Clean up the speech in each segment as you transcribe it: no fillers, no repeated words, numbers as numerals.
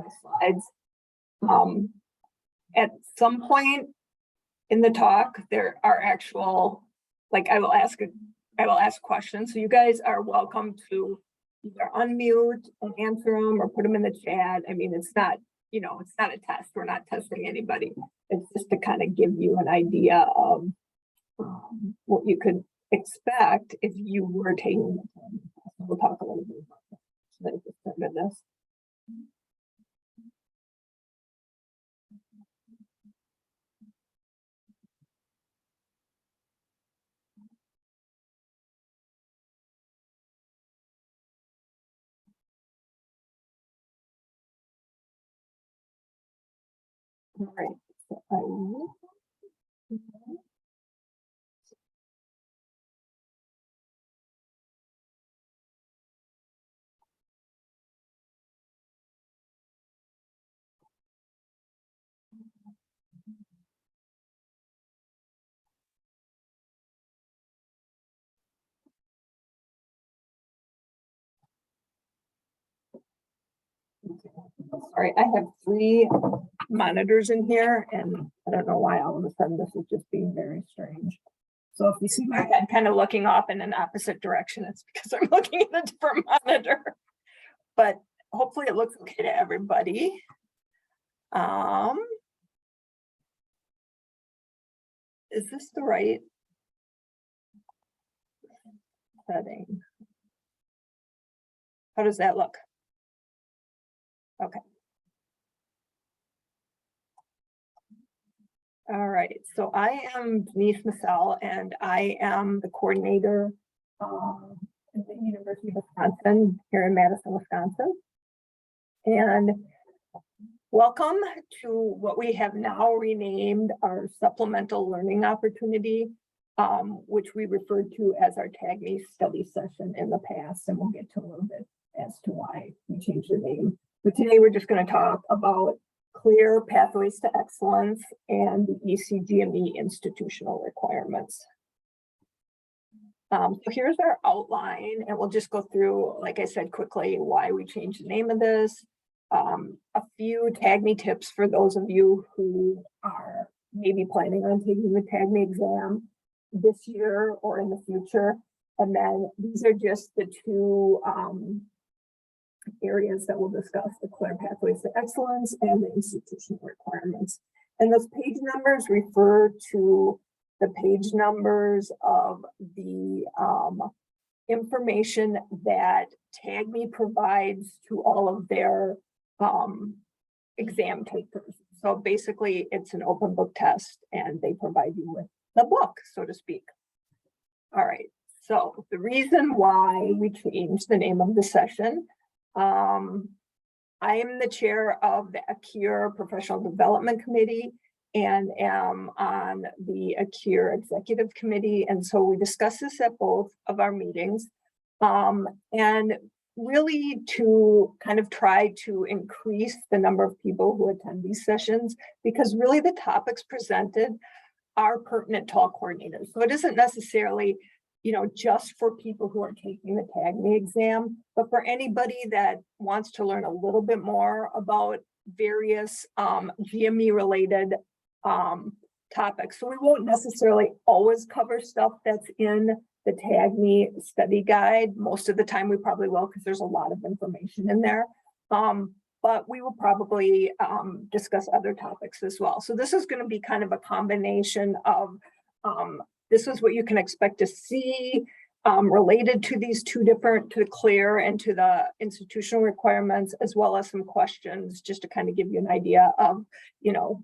my slides. At some point in the talk, there are actual, like I will ask questions. So you guys are welcome to either unmute and answer them or put them in the chat. I mean, it's not, it's not a test. We're not testing anybody. It's just to kind of give you an idea of what you could expect if you were taking the time. We'll talk a little bit about that. So that just started this. All right, so I will. Sorry, I have 3 monitors in here, and I don't know why all of a sudden this is just being very strange. So if you see my head kind of looking off in an opposite direction, it's because I'm looking at a different monitor. But hopefully it looks okay to everybody. Is this the right setting? How does that look? Okay. All right, so I am Denise Massell, and I am the coordinator at the University of Wisconsin here in Madison, Wisconsin. And welcome to what we have now renamed our supplemental learning opportunity, which we referred to as our TAGME study session in the past, and we'll get to a little bit as to why we changed the name. But today we're just going to talk about CLER pathways to excellence and the ACGME institutional requirements. So here's our outline, and we'll just go through, like I said, quickly why we changed the name of this. A few TAGME tips for those of you who are maybe planning on taking the TAGME exam this year or in the future. And then these are just the 2 areas that we'll discuss: the CLER pathways to excellence and the institutional requirements. And those page numbers refer to the page numbers of the information that TAGME provides to all of their exam takers. So basically it's an open book test, and they provide you with the book, so to speak. All right, so the reason why we changed the name of the session, I am the chair of the ACURE Professional Development Committee and am on the ACURE Executive Committee. And so we discuss this at both of our meetings, and really to kind of try to increase the number of people who attend these sessions, because really the topics presented are pertinent to all coordinators. So it isn't necessarily just for people who are taking the TAGME exam, but for anybody that wants to learn a little bit more about various GME related topics. So we won't necessarily always cover stuff that's in the TAGME study guide. Most of the time we probably will, because there's a lot of information in there. But we will probably discuss other topics as well. So this is going to be kind of a combination of this is what you can expect to see related to these 2 different, to the CLER and to the institutional requirements, as well as some questions just to kind of give you an idea of,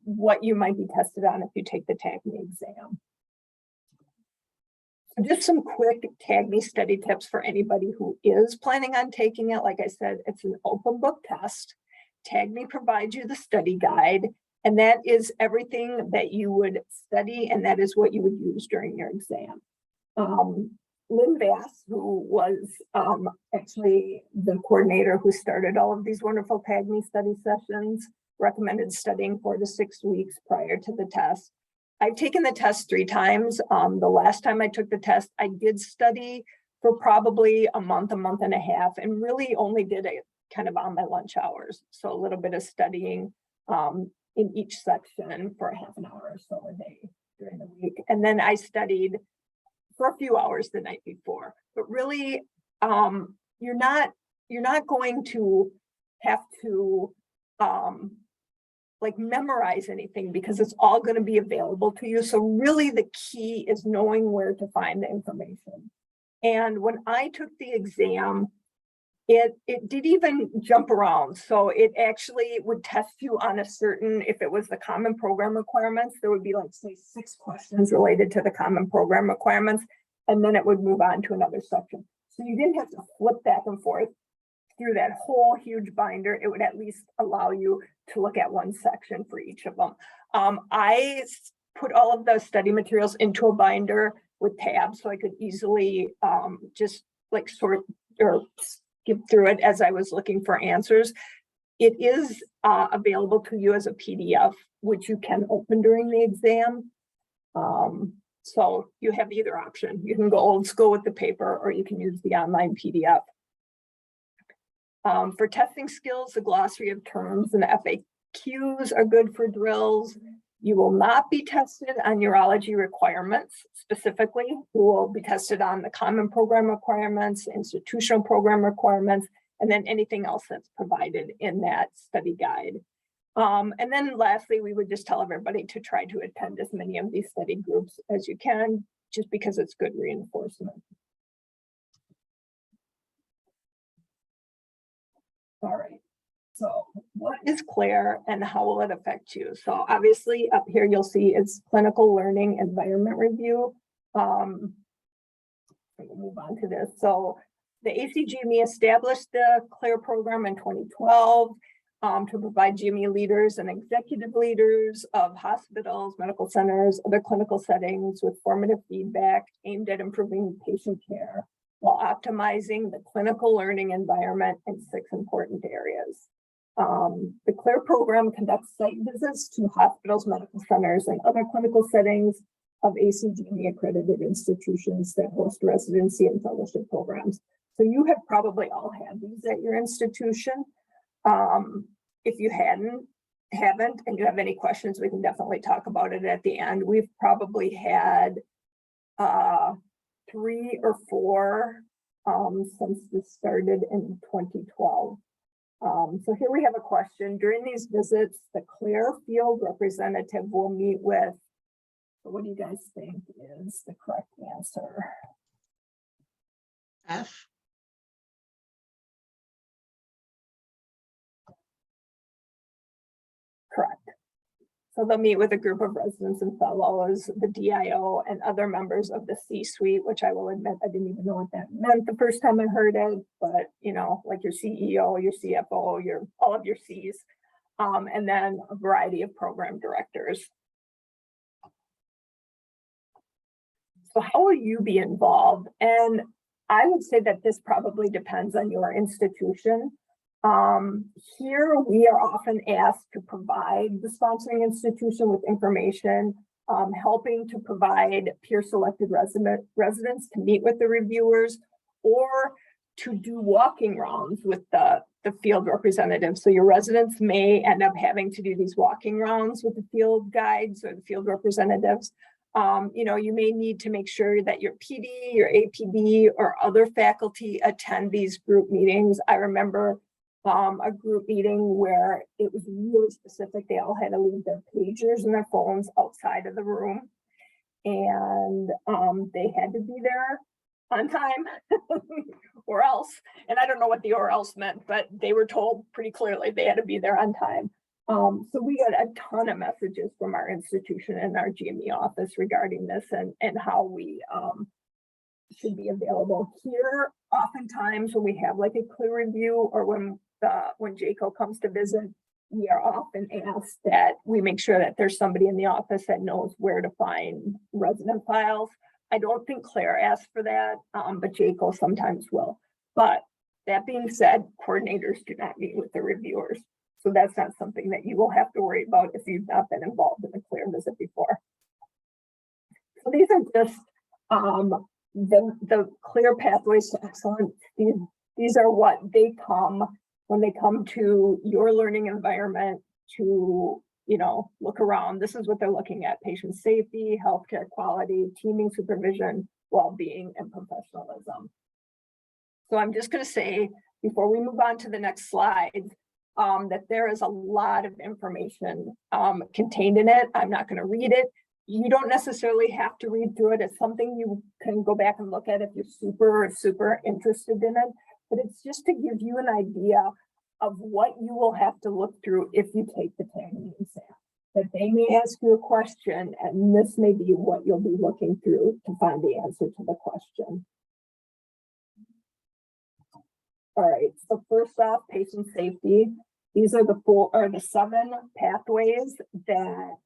what you might be tested on if you take the TAGME exam. So just some quick TAGME study tips for anybody who is planning on taking it. Like I said, it's an open book test. TAGME provides you the study guide, and that is everything that you would study, and that is what you would use during your exam. Lynn Bass, who was actually the coordinator who started all of these wonderful TAGME study sessions, recommended studying 4 to 6 weeks prior to the test. I've taken the test 3 times. The last time I took the test, I did study for probably a month and a half, and really only did kind of on my lunch hours. So a little bit of studying in each section for a half an hour or so a day during the week. And then I studied for a few hours the night before. But really, you're not going to have to like memorize anything because it's all going to be available to you. So really the key is knowing where to find the information. And when I took the exam, it did even jump around. So it actually would test you on a certain, if it was the common program requirements, there would be like say 6 questions related to the common program requirements, and then it would move on to another section. So you didn't have to flip back and forth through that whole huge binder. It would at least allow you to look at one section for each of them. I put all of the study materials into a binder with tabs so I could easily just like sort or skip through it as I was looking for answers. It is available to you as a PDF, which you can open during the exam. So you have either option. You can go old school with the paper, or you can use the online PDF. For testing skills, the glossary of terms and the FAQs are good for drills. You will not be tested on urology requirements specifically. You will be tested on the common program requirements, institutional program requirements, and then anything else that's provided in that study guide. And then lastly, we would just tell everybody to try to attend as many of these study groups as you can, just because it's good reinforcement. All right, so what is CLER and how will it affect you? So obviously up here you'll see it's clinical learning environment review. We'll move on to this. So the ACGME established the CLER program in 2012 to provide GME leaders and executive leaders of hospitals, medical centers, other clinical settings with formative feedback aimed at improving patient care while optimizing the clinical learning environment in 6 important areas. The CLER program conducts site visits to hospitals, medical centers, and other clinical settings of ACGME accredited institutions that host residency and fellowship programs. So you have probably all had these at your institution. If you haven't, and you have any questions, we can definitely talk about it at the end. We've probably had 3 or 4 since this started in 2012. So here we have a question. During these visits, the CLER field representative will meet with, what do you guys think is the correct answer? F. Correct. So they'll meet with a group of residents and fellows, the DIO, and other members of the C-suite, which I will admit I didn't even know what that meant the first time I heard it, but you know, like your CEO, your CFO, all of your Cs, and then a variety of program directors. So how will you be involved? And I would say that this probably depends on your institution. Here we are often asked to provide the sponsoring institution with information, helping to provide peer-selected residents to meet with the reviewers, or to do walking rounds with the field representatives. So your residents may end up having to do these walking rounds with the field guides or the field representatives. You know, you may need to make sure that your PD, your APD, or other faculty attend these group meetings. I remember a group meeting where it was really specific. They all had to leave their pagers and their phones outside of the room, and they had to be there on time or else. And I don't know what the or else meant, but they were told pretty clearly they had to be there on time. So we got a ton of messages from our institution and our GME office regarding this and how we should be available here. Oftentimes when we have like a CLER review, or when JACO comes to visit, we are often asked that we make sure that there's somebody in the office that knows where to find resident files. I don't think CLER asks for that, but JACO sometimes will. But that being said, coordinators do not meet with the reviewers. So that's not something that you will have to worry about if you've not been involved in a CLER visit before. So these are just the CLER pathways to excellence. These are what they come when they come to your learning environment to, look around, this is what they're looking at: patient safety, healthcare quality, teaming supervision, well-being, and professionalism. So I'm just going to say, before we move on to the next slide, that there is a lot of information contained in it. I'm not going to read it. You don't necessarily have to read through it. It's something you can go back and look at if you're super interested in it. But it's just to give you an idea of what you will have to look through if you take the TAGME exam. That they may ask you a question, and this may be what you'll be looking through to find the answer to the question. All right, so first off, patient safety. These are the 7 pathways that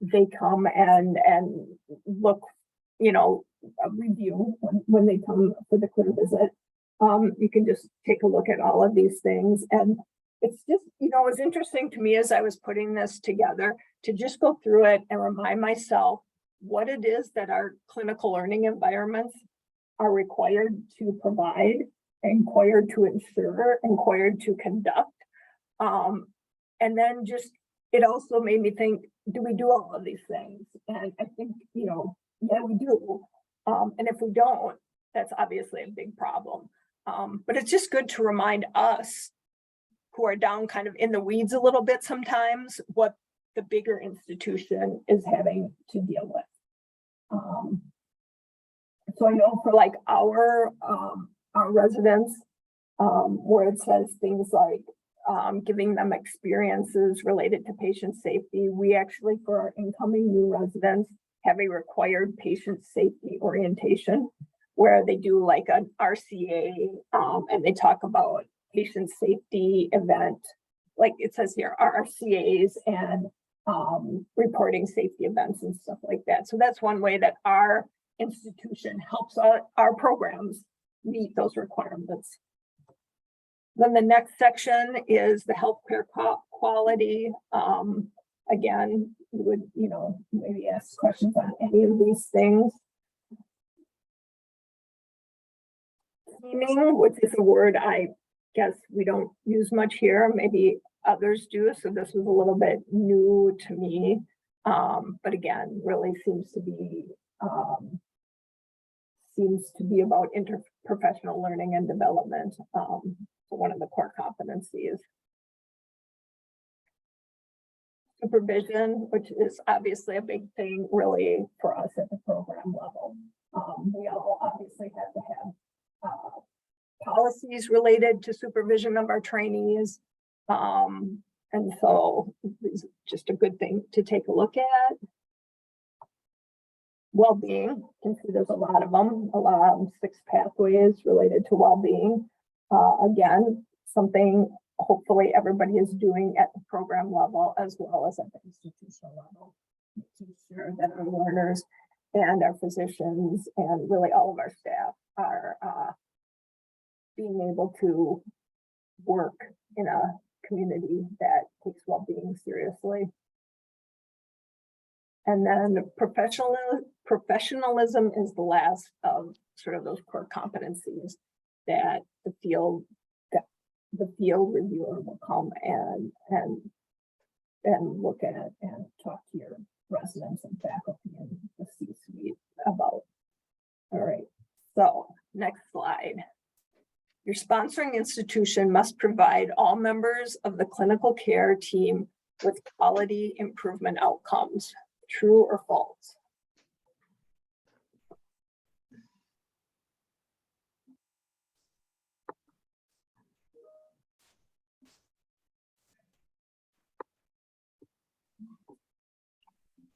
they come and look, review when they come for the CLER visit. You can just take a look at all of these things. And it's just, it was interesting to me as I was putting this together to just go through it and remind myself what it is that our clinical learning environments are required to provide, required to ensure, required to conduct. And then just, it also made me think, do we do all of these things? And I think, yeah, we do. And if we don't, that's obviously a big problem. But it's just good to remind us who are down kind of in the weeds a little bit sometimes, what the bigger institution is having to deal with. So I know for like our residents, where it says things like giving them experiences related to patient safety, we actually, for our incoming new residents, have a required patient safety orientation where they do like an RCA and they talk about patient safety event, like it says here, RCAs and reporting safety events and stuff like that. So that's one way that our institution helps our programs meet those requirements. Then the next section is the healthcare quality. Again, you would, maybe ask questions on any of these things. Teaming, which is a word I guess we don't use much here, maybe others do, so this was a little bit new to me. But again, really seems to be about interprofessional learning and development, one of the core competencies. Supervision, which is obviously a big thing really for us at the program level. We all obviously have to have policies related to supervision of our trainees. And so it's just a good thing to take a look at. Well-being, you can see there's a lot of them, 6 pathways related to well-being. Again, something hopefully everybody is doing at the program level as well as at the institutional level, making sure that our learners and our physicians and really all of our staff are being able to work in a community that takes well-being seriously. And then professionalism is the last of sort of those core competencies that the field reviewer will come and look at and talk to your residents and faculty and the C-suite about. All right, so next slide. Your sponsoring institution must provide all members of the clinical care team with quality improvement outcomes. True or false?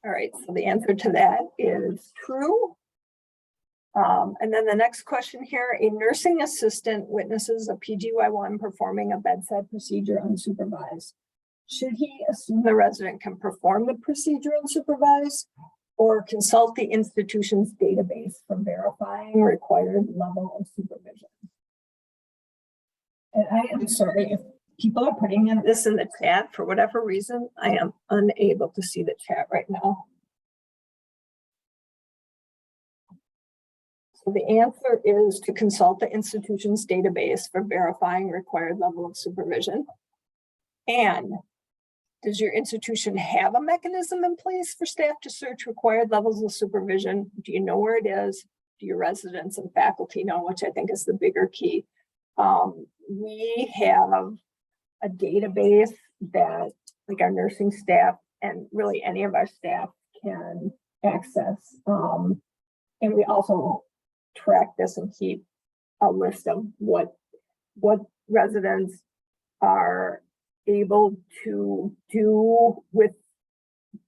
All right, so the answer to that is true. And then the next question here, a nursing assistant witnesses a PGY1 performing a bedside procedure unsupervised. Should he assume the resident can perform the procedure unsupervised or consult the institution's database for verifying required level of supervision? And I am sorry if people are putting this in the chat for whatever reason. I am unable to see the chat right now. So the answer is to consult the institution's database for verifying required level of supervision. And does your institution have a mechanism in place for staff to search required levels of supervision? Do you know where it is? Do your residents and faculty know, which I think is the bigger key? We have a database that like our nursing staff and really any of our staff can access. And we also track this and keep a list of what residents are able to do with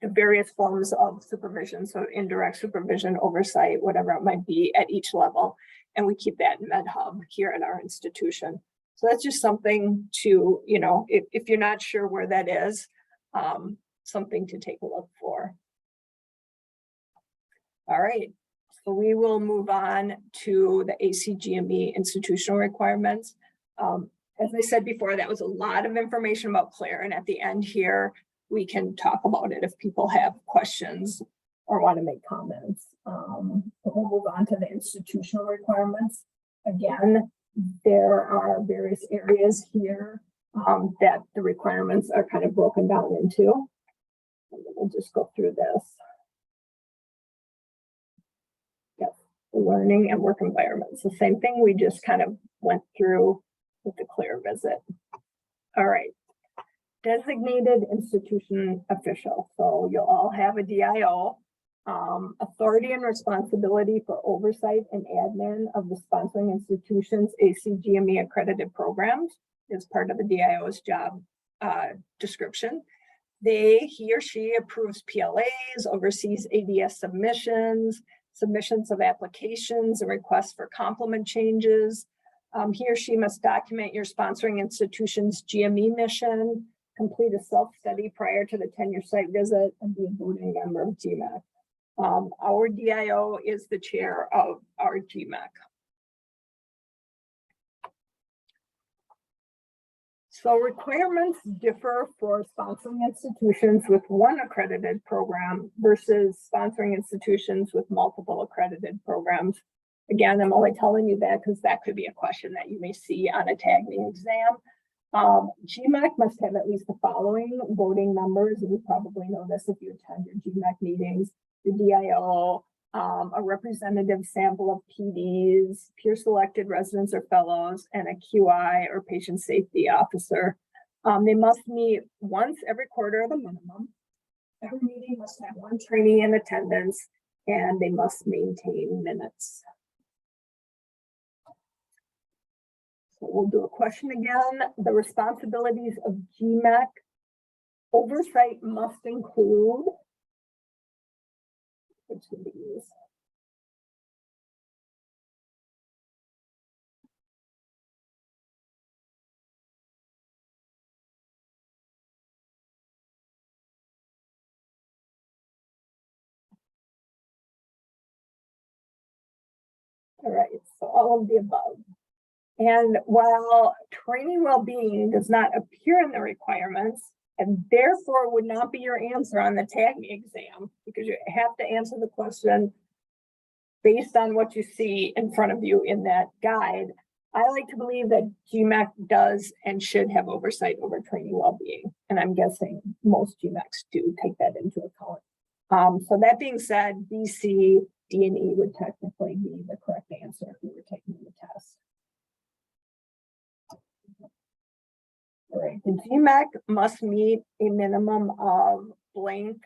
the various forms of supervision. So indirect supervision, oversight, whatever it might be at each level. And we keep that in MedHub here at our institution. So that's just something to, you know, if you're not sure where that is, something to take a look for. All right, so we will move on to the ACGME institutional requirements. As I said before, that was a lot of information about CLER, and at the end here, we can talk about it if people have questions or want to make comments. But we'll move on to the institutional requirements. Again, there are various areas here that the requirements are kind of broken down into. And we'll just go through this. Yep, learning and work environments. The same thing we just kind of went through with the CLER visit. All right. Designated institution official. So you'll all have a DIO. Authority and responsibility for oversight and admin of the sponsoring institution's ACGME accredited programs is part of the DIO's job description. He or she approves PLAs, oversees ADS submissions, submissions of applications and requests for complement changes. He or she must document your sponsoring institution's GME mission, complete a self-study prior to the tenure site visit, and be a voting member of GMAC. Our DIO is the chair of our GMAC. So requirements differ for sponsoring institutions with one accredited program versus sponsoring institutions with multiple accredited programs. Again, I'm only telling you that because that could be a question that you may see on a TAGME exam. GMAC must have at least the following voting members, and you probably know this if you attend your GMAC meetings: the DIO, a representative sample of PDs, peer-selected residents or fellows, and a QI or patient safety officer. They must meet once every quarter at a minimum. Every meeting must have one trainee in attendance, and they must maintain minutes. So we'll do a question again. The responsibilities of GMAC oversight must include, which of these? All right, so all of the above. And while training well-being does not appear in the requirements, and therefore would not be your answer on the TAGME exam, because you have to answer the question based on what you see in front of you in that guide, I like to believe that GMAC does and should have oversight over training well-being. And I'm guessing most GMACs do take that into account. So that being said, B, C, D, and E would technically be the correct answer if we were taking the test. All right, the GMAC must meet a minimum of blank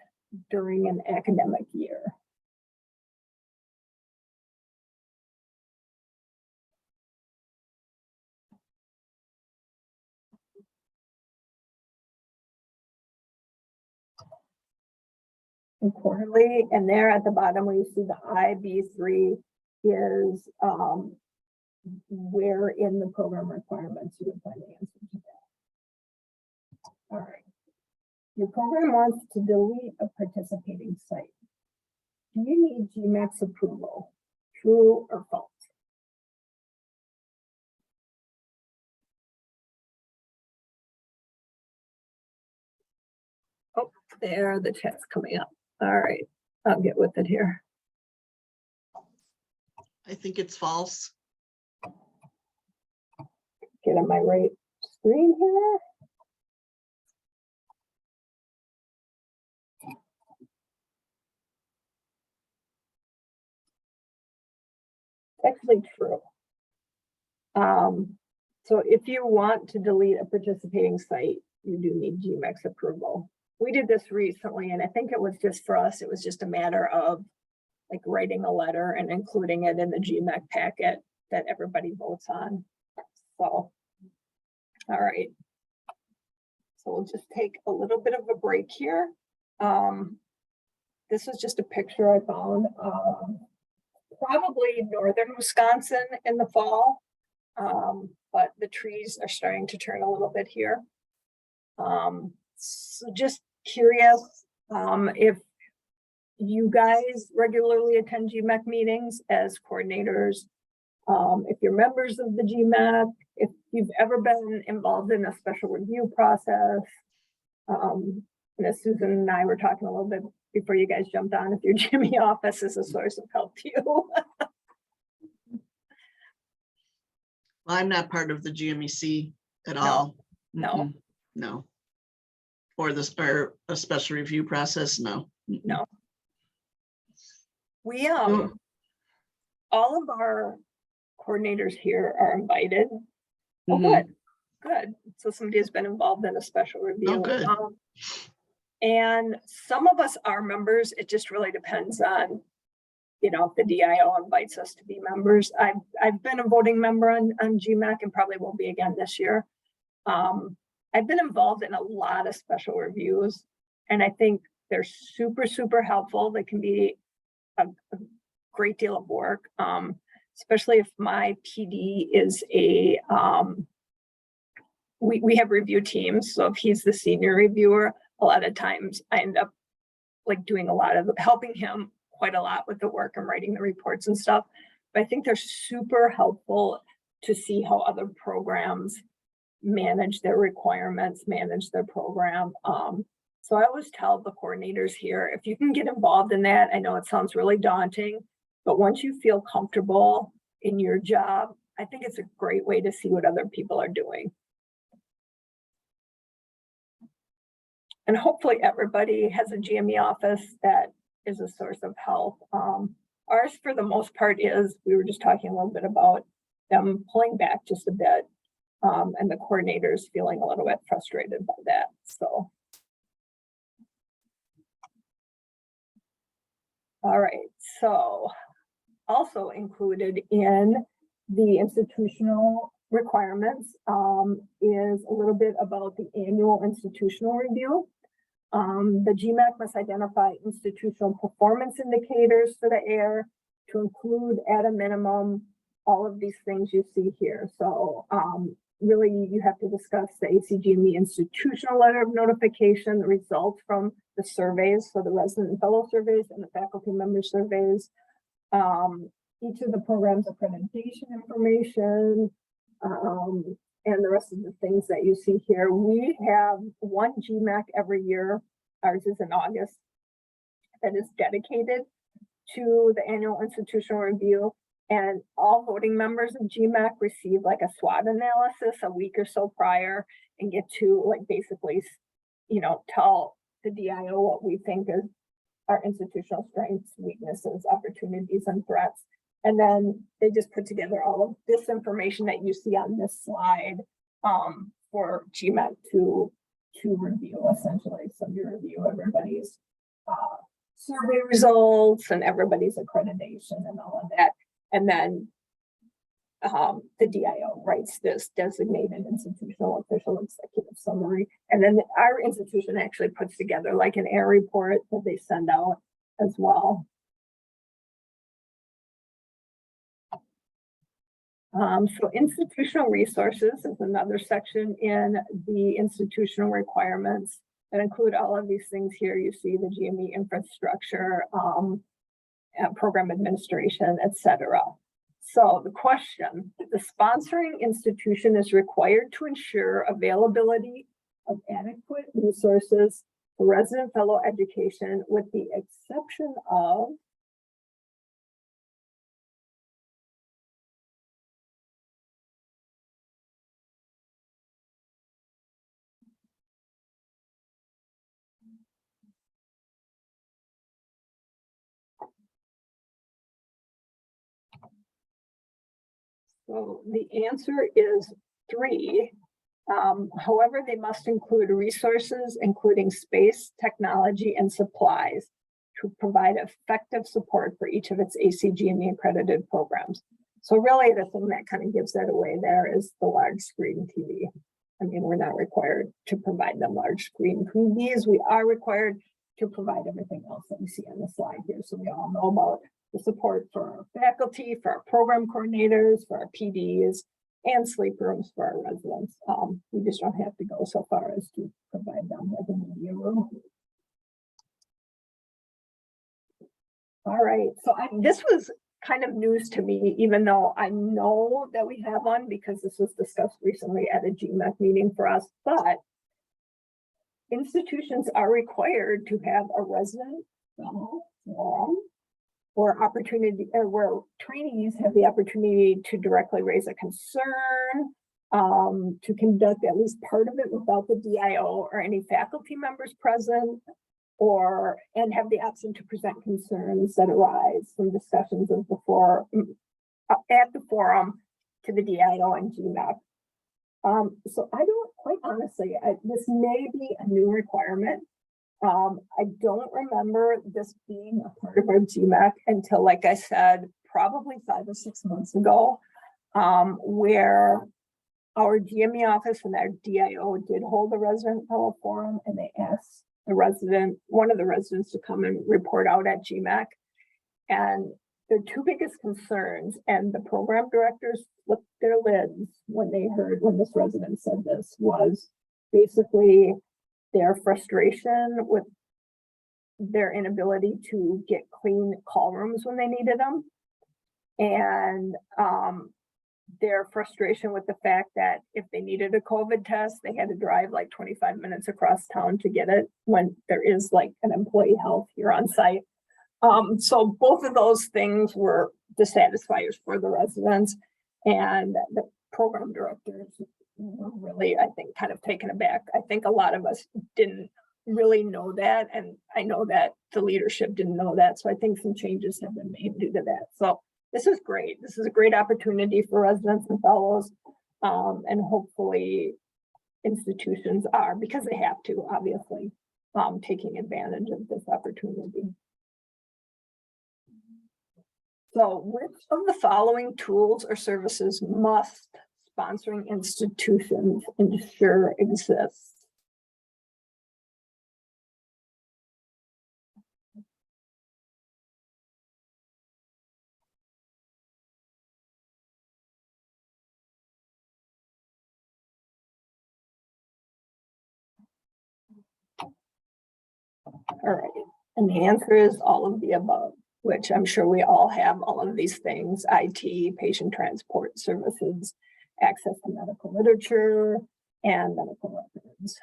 during an academic year. And quarterly, and there at the bottom where you see the IB3 is where in the program requirements you would find the answer to that. All right. Your program wants to delete a participating site. Do you need GMAC's approval? True or false? Oh, there, the chat's coming up. All right, I'll get with it here. I think it's false. Get on my right screen here. Actually true. So if you want to delete a participating site, you do need GMAC's approval. We did this recently, and I think it was just for us, it was just a matter of like writing a letter and including it in the GMAC packet that everybody votes on. So, all right. So we'll just take a little bit of a break here. This is just a picture I found. Probably northern Wisconsin in the fall, but the trees are starting to turn a little bit here. So just curious if you guys regularly attend GMAC meetings as coordinators, if you're members of the GMAC, if you've ever been involved in a special review process. And as Susan and I were talking a little bit before you guys jumped on, if your GME office is a source of help to you. Well, I'm not part of the GMEC at No, all. no. No. Or this, or a special review process, no. No. We all of our coordinators here are invited. Oh, good. So somebody has been involved in a special review. Oh, good. And some of us are members. It just really depends on, you know, if the DIO invites us to be members. I've been a voting member on GMAC and probably will be again this year. I've been involved in a lot of special reviews, and I think they're super, super helpful. They can be a great deal of work, especially if my PD is a, we have review teams. So if he's the senior reviewer, a lot of times I end up like doing a lot of helping him quite a lot with the work and writing the reports and stuff. But I think they're super helpful to see how other programs manage their requirements, manage their program. So I always tell the coordinators here, if you can get involved in that, I know it sounds really daunting, but once you feel comfortable in your job, I think it's a great way to see what other people are doing. And hopefully everybody has a GME office that is a source of help. Ours, for the most part, is, we were just talking a little bit about them pulling back just a bit, and the coordinators feeling a little bit frustrated by that. So, all right. So, also included in the institutional requirements is a little bit about the annual institutional review. The GMAC must identify institutional performance indicators for the ACURE to include at a minimum all of these things you see here. So really you have to discuss the ACGME institutional letter of notification, the results from the surveys, so the resident and fellow surveys and the faculty member surveys, each of the program's accreditation information, and the rest of the things that you see here. We have one GMAC every year. Ours is in August, that is dedicated to the annual institutional review, and all voting members of GMAC receive like a SWOT analysis a week or so prior and get to like basically, you know, tell the DIO what we think is our institutional strengths, weaknesses, opportunities, and threats. And then they just put together all of this information that you see on this slide for GMAC to review, essentially. So you review everybody's survey results and everybody's accreditation and all of that. And then the DIO writes this designated institutional official executive summary. And then our institution actually puts together like an ACURE report that they send out as well. So institutional resources is another section in the institutional requirements that include all of these things here. You see the GME infrastructure, program administration, etc. So the question, the sponsoring institution is required to ensure availability of adequate resources for resident fellow education with the exception of So the answer is 3. However, they must include resources, including space, technology, and supplies to provide effective support for each of its ACGME accredited programs. So really the thing that kind of gives that away there is the large screen TV. I mean, we're not required to provide them large screen TVs. We are required to provide everything else that we see on the slide here. So we all know about the support for our faculty, for our program coordinators, for our PDs, and sleep rooms for our residents. We just don't have to go so far as to provide them with a media room. All right, so this was kind of news to me, even though I know that we have one because this was discussed recently at a GMAC meeting for us, but institutions are required to have a resident forum or opportunity, or where trainees have the opportunity to directly raise a concern, to conduct at least part of it without the DIO or any faculty members present, and have the option to present concerns that arise from discussions of at the forum to the DIO and GMAC. So I don't, quite honestly, this may be a new requirement. I don't remember this being a part of our GMAC until, like I said, probably 5 or 6 months ago, where our GME office and our DIO did hold a resident fellow forum, and they asked one of the residents to come and report out at GMAC. And their 2 biggest concerns, and the program directors flipped their lids when they heard when this resident said this, was basically their frustration with their inability to get clean call rooms when they needed them, and their frustration with the fact that if they needed a COVID test, they had to drive like 25 minutes across town to get it when there is like an employee health here on site. So both of those things were dissatisfiers for the residents, and the program directors were really, I think, kind of taken aback. I think a lot of us didn't really know that, and I know that the leadership didn't know that. So I think some changes have been made due to that. So this is great. This is a great opportunity for residents and fellows, and hopefully institutions are, because they have to, obviously, taking advantage of this opportunity. So which of the following tools or services must sponsoring institutions ensure exists? All right, and the answer is all of the above, which I'm sure we all have all of these things: IT, patient transport services, access to medical literature, and medical records.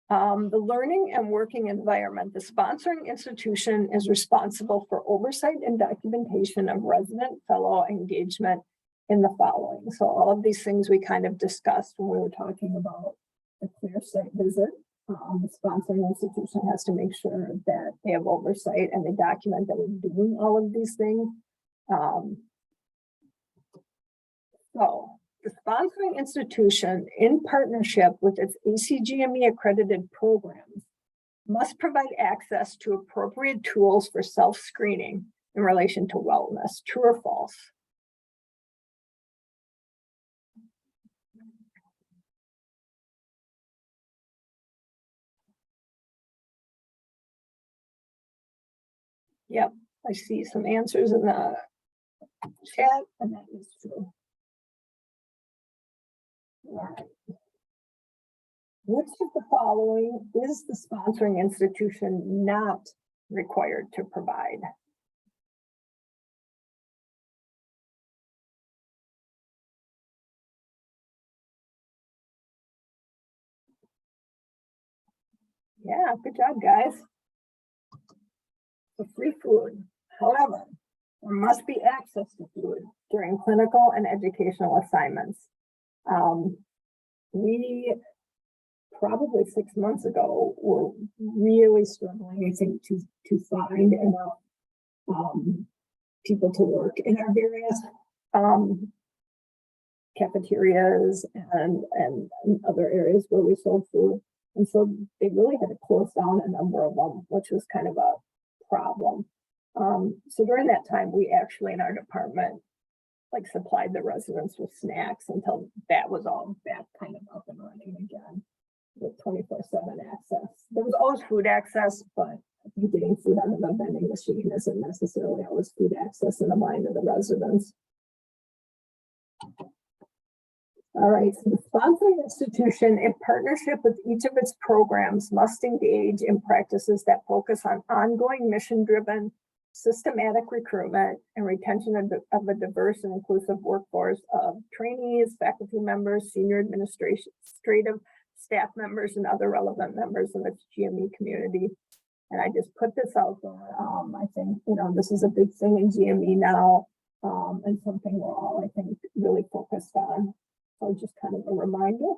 The learning and working environment. The sponsoring institution is responsible for oversight and documentation of resident fellow engagement in the following. So all of these things we kind of discussed when we were talking about the CLER site visit. The sponsoring institution has to make sure that they have oversight and they document that we're doing all of these things. So the sponsoring institution, in partnership with its ACGME accredited programs, must provide access to appropriate tools for self-screening in relation to wellness. True or false? Yep, I see some answers in the chat, and that is true. All right. Which of the following is the sponsoring institution not required to provide? Yeah, good job, guys. For free food. However, there must be access to food during clinical and educational assignments. We probably 6 months ago were really struggling, I think, to find enough people to work in our various cafeterias and other areas where we sold food. And so they really had to close down a number of them, which was kind of a problem. So during that time, we actually in our department like supplied the residents with snacks until that was all back kind of up and running again with 24/7 access. There was always food access, but I think getting food out of the vending machine isn't necessarily always food access in the mind of the residents. All right, so the sponsoring institution, in partnership with each of its programs, must engage in practices that focus on ongoing mission-driven, systematic recruitment and retention of a diverse and inclusive workforce of trainees, faculty members, senior administrative staff members, and other relevant members of its GME community. And I just put this out there. I think, this is a big thing in GME now, and something we're all, I think, really focused on. So just kind of a reminder.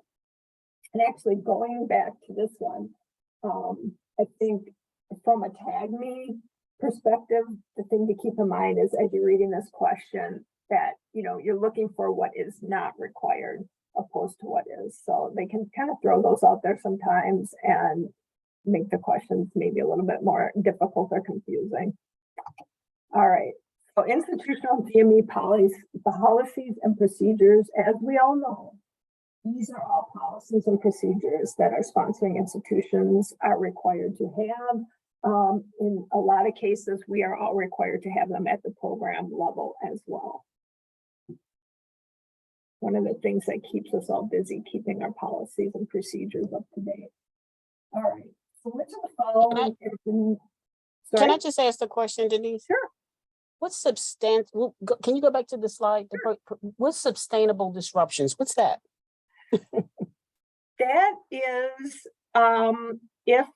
And actually going back to this one, I think from a TAGME perspective, the thing to keep in mind is as you're reading this question that, you're looking for what is not required opposed to what is. So they can kind of throw those out there sometimes and make the questions maybe a little bit more difficult or confusing. All right. So institutional GME policies and procedures, as we all know, these are all policies and procedures that our sponsoring institutions are required to have. In a lot of cases, we are all required to have them at the program level as well. One of the things that keeps us all busy, keeping our policies and procedures up to date. All right. So which of the following Can I just ask the question, Denise? Sure. What's substantial? Can you go back to the slide? What's sustainable disruptions? What's that? That is if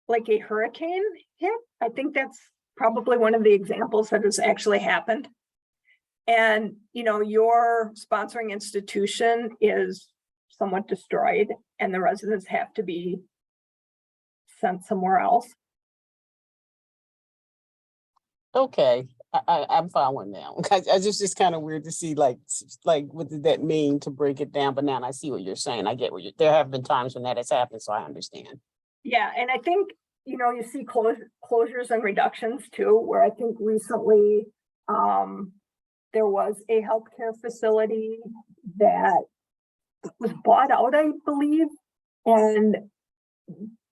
like a hurricane hit. I think that's probably one of the examples that has actually happened. And your sponsoring institution is somewhat destroyed and the residents have to be sent somewhere else. Okay. I'm following now. It's just kind of weird to see like what did that mean to break it down? But now I see what you're saying. I get what there have been times when that has happened, so I understand. Yeah, and I think you see closures and reductions too, where I think recently there was a healthcare facility that was bought out, I believe, and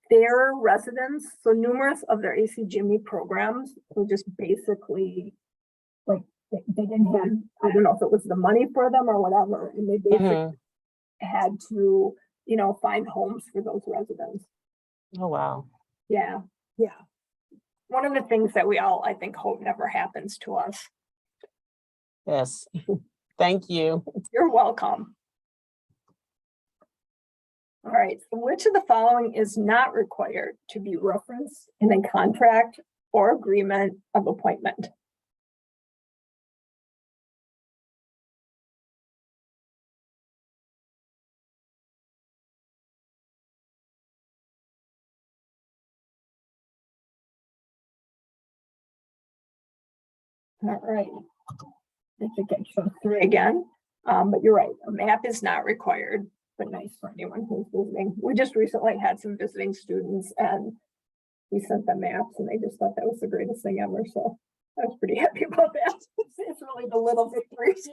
their residents, so numerous of their ACGME programs were just basically like they didn't have, I don't know if it was the money for them or whatever, and they basically had to, find homes for those residents. Oh, wow. Yeah. One of the things that we all, I think, hope never happens to us. Yes. Thank you. You're welcome. All right, so which of the following is not required to be referenced in a contract or agreement of appointment? All right, I think I chose 3 again, but you're right, a map is not required. But nice for anyone who's visiting. We just recently had some visiting students and we sent them maps and they just thought that was the greatest thing ever. So I was pretty happy about that. It's really the little victories,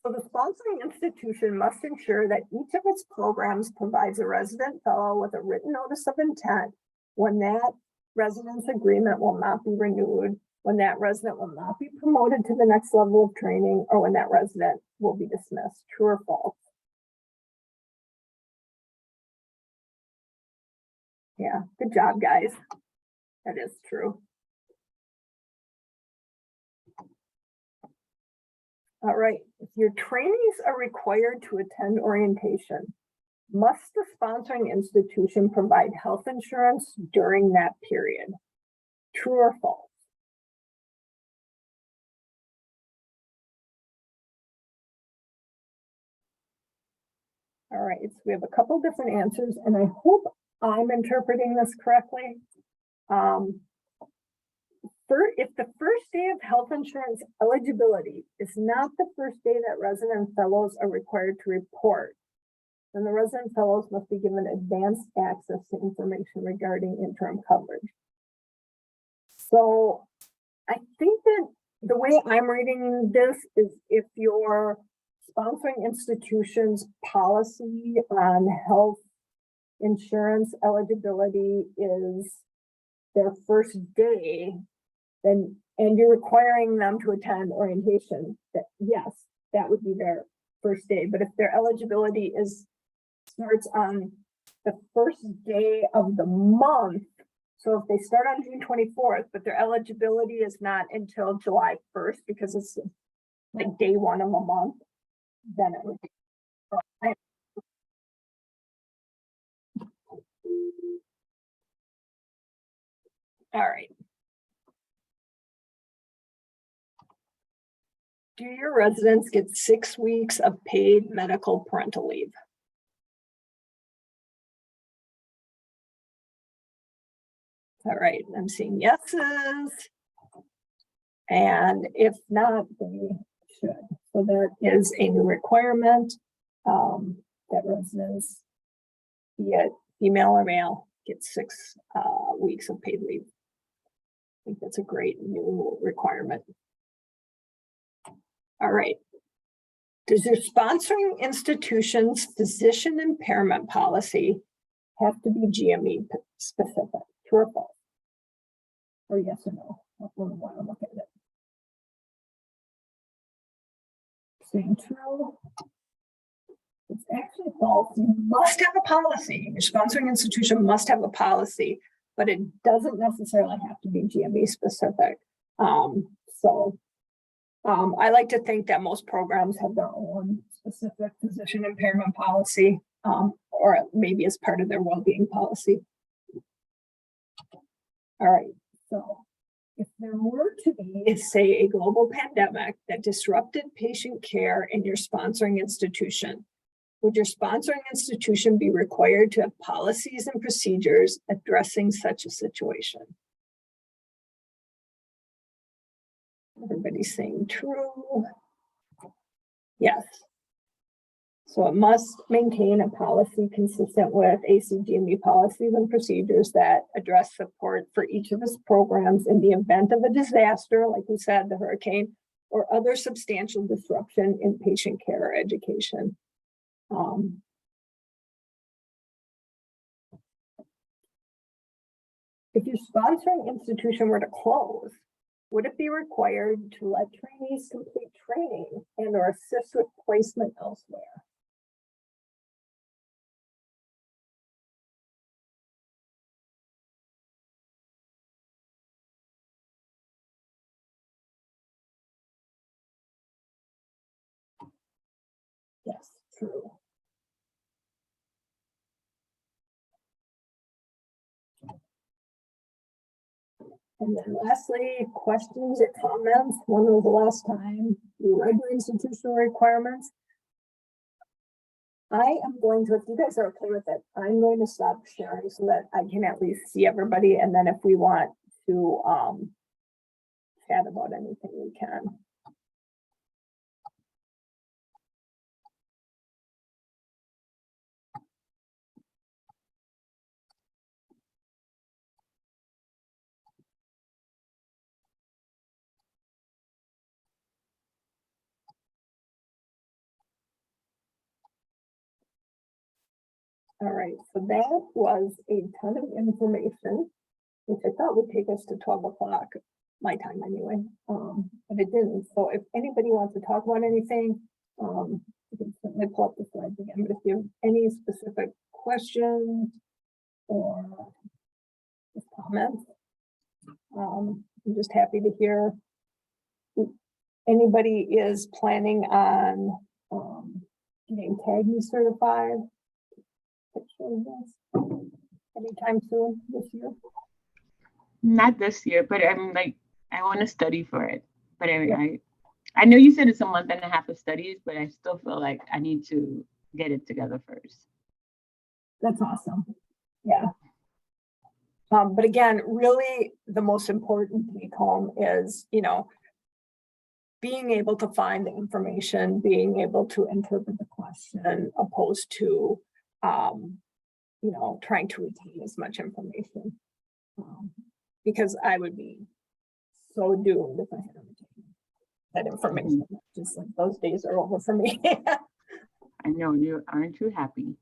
So the sponsoring institution must ensure that each of its programs provides a resident fellow with a written notice of intent when that resident's agreement will not be renewed, when that resident will not be promoted to the next level of training, or when that resident will be dismissed. True or false? Yeah, good job, guys. That is true. All right, if your trainees are required to attend orientation, must the sponsoring institution provide health insurance during that period? True or false? All right, so we have a couple different answers, and I hope I'm interpreting this correctly. if the first day of health insurance eligibility is not the first day that resident fellows are required to report, then the resident fellows must be given advanced access to information regarding interim coverage. So I think that the way I'm reading this is if your sponsoring institution's policy on health insurance eligibility is their first day, then, and you're requiring them to attend orientation, that yes, that would be their first day. But if their eligibility starts on the first day of the month, so if they start on June 24th, but their eligibility is not until July 1st, because it's like day one of a month, then it would be. All right. Do your residents get 6 weeks of paid medical parental leave? All right, I'm seeing yeses. And if not, they should. So that is a new requirement that residents, be it female or male, get 6 weeks of paid leave. I think that's a great new requirement. All right. Does your sponsoring institution's physician impairment policy have to be GME specific? True or false? Or yes or no? I don't want to look at it. Saying true. It's actually false. You must have a policy. Your sponsoring institution must have a policy, but it doesn't necessarily have to be GME specific. I like to think that most programs have their own specific physician impairment policy, or maybe as part of their well-being policy. All right, so if there were to be, say, a global pandemic that disrupted patient care in your sponsoring institution, would your sponsoring institution be required to have policies and procedures addressing such a situation? Everybody's saying true. Yes. So it must maintain a policy consistent with ACGME policies and procedures that address support for each of its programs in the event of a disaster, like we said, the hurricane, or other substantial disruption in patient care or education. If your sponsoring institution were to close, would it be required to let trainees complete training and or assist with placement elsewhere? Yes, true. And then lastly, questions or comments? When was the last time you read your institutional requirements? I am going to, if you guys are okay with it, I'm going to stop sharing so that I can at least see everybody. And then if we want to chat about anything, we can. All right, so that was a ton of information, which I thought would take us to 12 o'clock, my time anyway, but it didn't. So if anybody wants to talk about anything, you can certainly pull up the slides again, but if you have any specific questions or comments, I'm just happy to hear. Anybody is planning on getting TAGME certified anytime soon this year? Not this year, but I'm like, I want to study for it. But I know you said it's a month and a half of studies, but I still feel like I need to get it together first. That's awesome. Yeah. But again, really the most important take home is, being able to find the information, being able to interpret the question, opposed to, trying to retain as much information. Because I would be so doomed if I had to retain that information. Just like those days are over for me. I know you aren't too happy.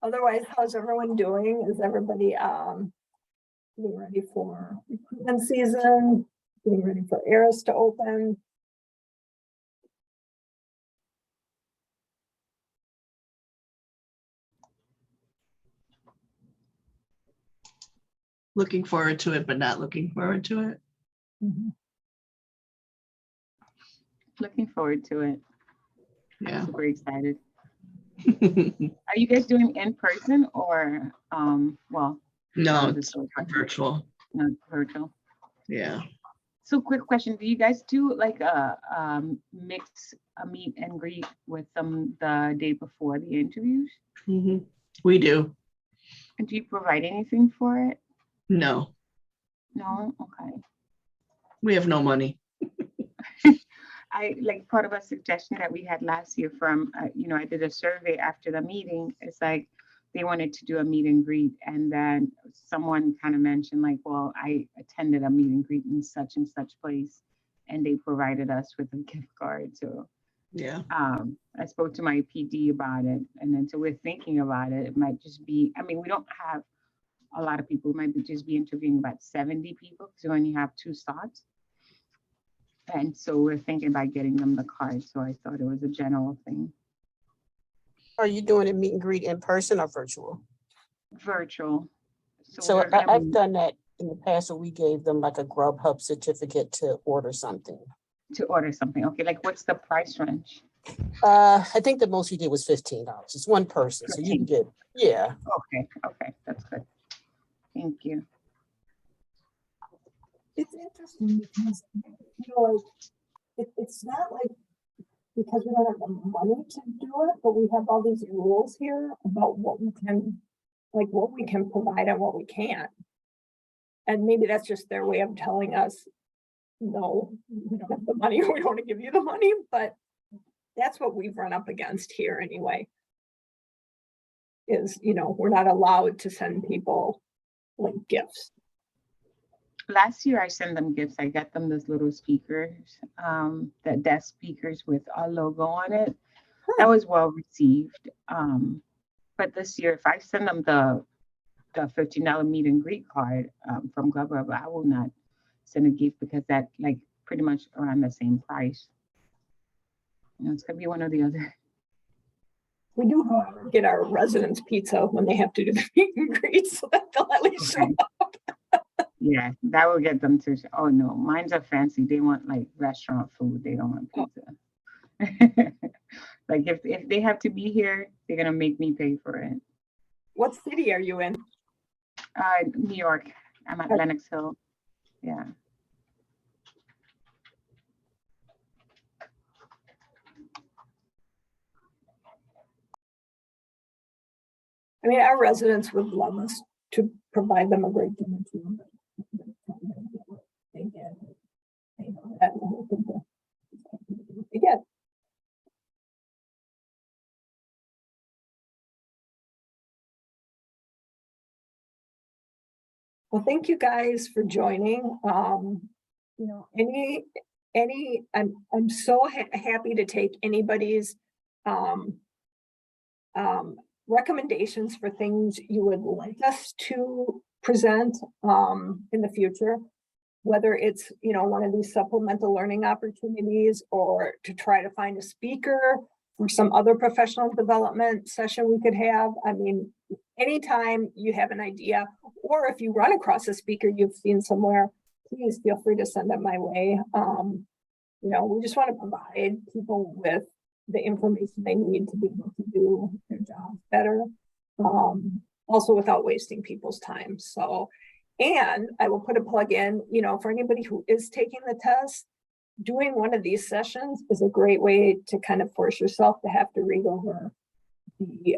Otherwise, how's everyone doing? Is everybody getting ready for recruitment season? Getting ready for ACURE to open? Looking forward to it, but not looking forward to it. Looking forward to it. Yeah. Super excited. Are you guys doing in person or well? No, how's it it's so far? virtual. Not virtual. Yeah. So quick question, do you guys do like a meet and greet with them the day before the interviews? We do. And do you provide anything for it? No, No? Okay. we have no money. I like part of a suggestion that we had last year from, I did a survey after the meeting. It's like they wanted to do a meet and greet. And then someone kind of mentioned like, well, I attended a meet and greet in such and such place and they provided us with a gift card. So Yeah. I spoke to my PD about it. And then so we're thinking about it. It might just be, we don't have a lot of people. It might be just be interviewing about 70 people because we only have 2 slots. And so we're thinking about getting them the card. So I thought it was a general thing. Are you doing a meet and greet in person or virtual? Virtual. So we're gonna I've done that in the past, so we gave them like a Grubhub certificate to order something. to order something. Okay, like what's the price range? I think the most we did was $15. It's one person, so you can get, yeah. Okay, that's good. Thank you. It's interesting because, like, it's not like because we don't have the money to do it, but we have all these rules here about what we can provide and what we can't. And maybe that's just their way of telling us, no, we don't have the money, we don't want to give you the money, but that's what we've run up against here anyway. Is, we're not allowed to send people like gifts. Last year I sent them gifts. I got them those little speakers, that desk speakers with our logo on it. That was well received. But this year, if I send them the $15 meet and greet card from Grubhub, I will not send a gift because that like pretty much around the same price. It's gonna be one or the other. We do, however, get our residents pizza when they have to do the meet and greet, so that they'll at least show up. Yeah, that will get them to. Oh no, mine's are fancy. They want like restaurant food. They don't want pizza. Like if they have to be here, they're gonna make me pay for it. What city are you in? New York. I'm at Lenox Hill. Yeah. I mean, our residents would love us to provide them a great dinner too. They did. They know that. Again. Well, thank you guys for joining. I'm so happy to take anybody's recommendations for things you would like us to present in the future, whether it's one of these supplemental learning opportunities or to try to find a speaker for some other professional development session we could have. I mean, anytime you have an idea, or if you run across a speaker you've seen somewhere, please feel free to send it my way. We just want to provide people with the information they need to be able to do their jobs better, also without wasting people's time. So, and I will put a plug in, for anybody who is taking the test, doing one of these sessions is a great way to kind of force yourself to have to read over the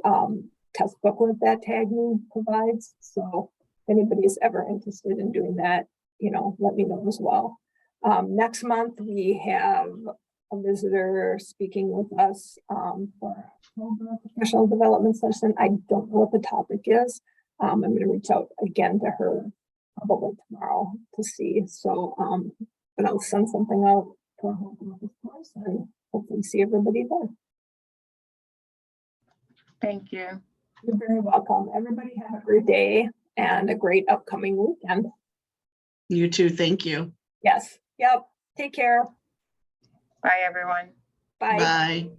test booklet that TAGME provides. So if anybody is ever interested in doing that, let me know as well. Next month, we have a visitor speaking with us for a professional development session. I don't know what the topic is. I'm going to reach out again to her probably tomorrow to see. So, but I'll send something out to our home office course and hopefully see everybody there. Thank you. You're very welcome. Everybody have a great day and a great upcoming weekend. You too. Thank you. Yes. Yep. Take care. Bye, everyone. Bye. Bye.